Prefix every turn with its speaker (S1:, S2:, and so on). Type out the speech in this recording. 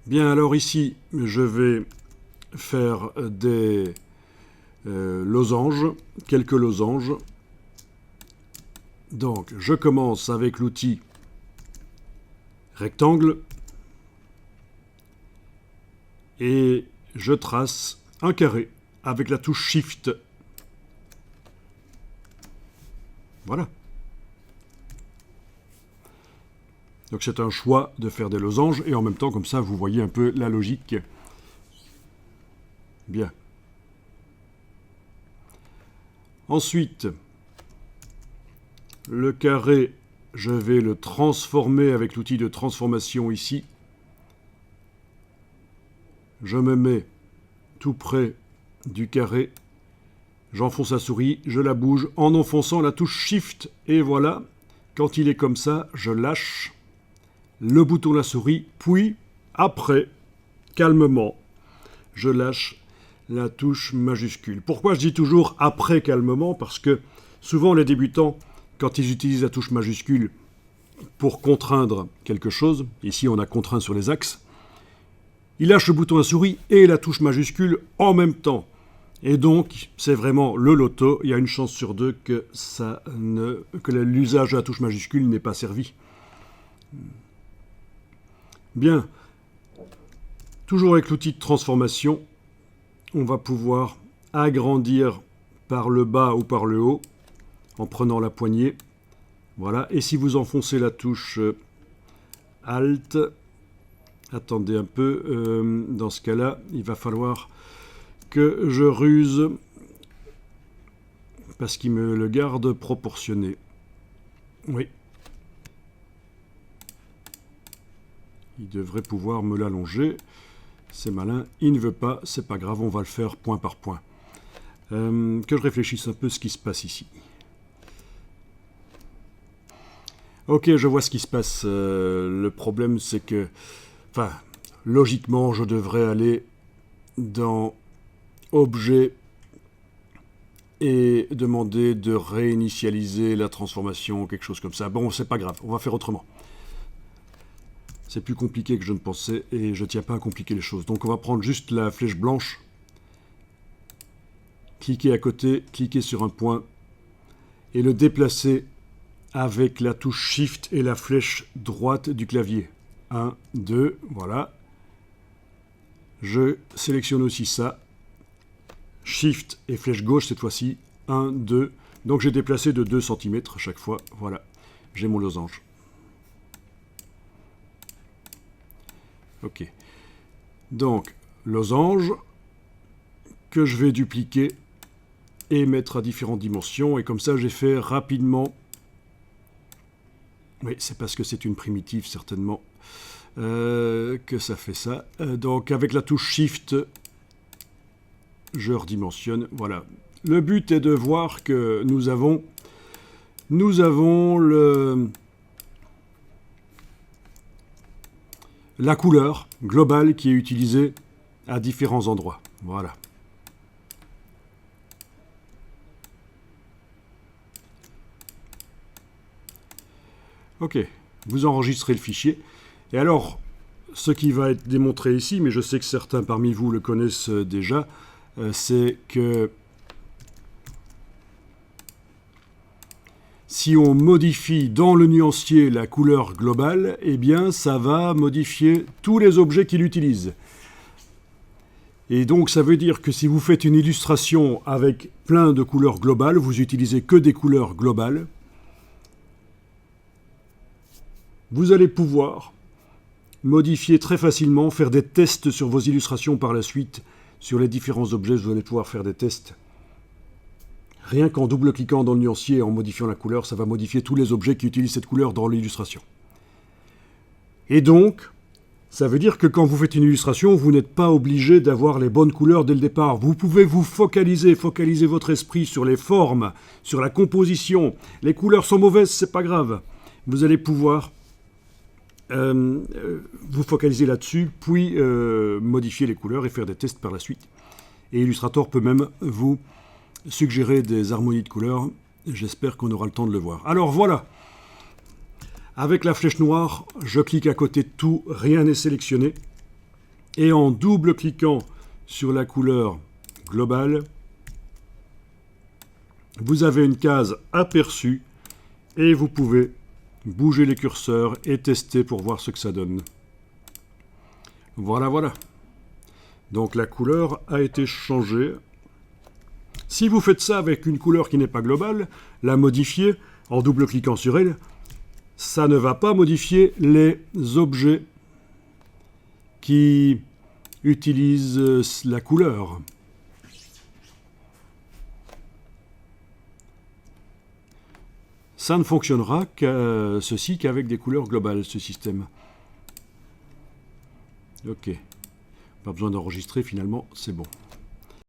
S1: Bien, alors ici, je vais faire des losanges, quelques losanges. Donc, je commence avec l'outil rectangle et je trace un carré avec la touche Shift. Voilà. Donc c'est un choix de faire des losanges et en même temps, comme ça, vous voyez un peu la logique. Bien. Ensuite, le carré, je vais le transformer avec l'outil de transformation ici. Je me mets tout près du carré. J'enfonce la souris, je la bouge en enfonçant la touche Shift. Et voilà, quand il est comme ça, je lâche le bouton de la souris, puis après, calmement, je lâche la touche majuscule. Pourquoi je dis toujours après calmement? Parce que souvent les débutants, quand ils utilisent la touche majuscule pour contraindre quelque chose, ici on a contraint sur les axes, ils lâchent le bouton de la souris et la touche majuscule en même temps. Et donc, c'est vraiment le loto. Il y a une chance sur deux que l'usage de la touche majuscule n'ait pas servi. Bien, toujours avec l'outil de transformation, on va pouvoir agrandir par le bas ou par le haut en prenant la poignée. Voilà, et si vous enfoncez la touche Alt, attendez un peu, dans ce cas-là, il va falloir que je ruse parce qu'il me le garde proportionné. Oui. Il devrait pouvoir me l'allonger. C'est malin. Il ne veut pas. C'est pas grave. On va le faire point par point. Que je réfléchisse un peu ce qui se passe ici. Ok, je vois ce qui se passe. Le problème, c'est que... Enfin, logiquement, je devrais aller dans Objet et demander de réinitialiser la transformation, quelque chose comme ça. Bon, c'est pas grave. On va faire autrement. C'est plus compliqué que je ne pensais et je ne tiens pas à compliquer les choses. Donc on va prendre juste la flèche blanche, cliquer à côté, cliquer sur un point et le déplacer avec la touche Shift et la flèche droite du clavier. 1, 2, voilà. Je sélectionne aussi ça. Shift et flèche gauche cette fois-ci. 1, 2. Donc j'ai déplacé de 2 cm chaque fois. Voilà, j'ai mon losange. Ok. Donc, losange que je vais dupliquer et mettre à différentes dimensions. Et comme ça, j'ai fait rapidement... Oui, c'est parce que c'est une primitive, certainement, que ça fait ça. Donc, avec la touche Shift, je redimensionne. Voilà. Le but est de voir que nous avons la couleur globale qui est utilisée à différents endroits. Voilà. Ok, vous enregistrez le fichier. Et alors, ce qui va être démontré ici, mais je sais que certains parmi vous le connaissent déjà, c'est que si on modifie dans le nuancier la couleur globale, eh bien, ça va modifier tous les objets qu'il utilise. Et donc, ça veut dire que si vous faites une illustration avec plein de couleurs globales, vous utilisez que des couleurs globales, vous allez pouvoir modifier très facilement, faire des tests sur vos illustrations par la suite, sur les différents objets, vous allez pouvoir faire des tests. Rien qu'en double-cliquant dans le nuancier et en modifiant la couleur, ça va modifier tous les objets qui utilisent cette couleur dans l'illustration. Et donc, ça veut dire que quand vous faites une illustration, vous n'êtes pas obligé d'avoir les bonnes couleurs dès le départ. Vous pouvez vous focaliser votre esprit sur les formes, sur la composition. Les couleurs sont mauvaises, c'est pas grave. Vous allez pouvoir vous focaliser là-dessus, puis modifier les couleurs et faire des tests par la suite. Et Illustrator peut même vous suggérer des harmonies de couleurs. J'espère qu'on aura le temps de le voir. Alors voilà, avec la flèche noire, je clique à côté de tout, rien n'est sélectionné. Et en double-cliquant sur la couleur globale, vous avez une case aperçu et vous pouvez bouger les curseurs et tester pour voir ce que ça donne. Voilà, voilà. Donc la couleur a été changée. Si vous faites ça avec une couleur qui n'est pas globale, la modifier en double-cliquant sur elle, ça ne va pas modifier les objets qui utilisent la couleur. Ça ne fonctionnera qu'avec des couleurs globales, ce système. Ok. Pas besoin d'enregistrer, finalement, c'est bon.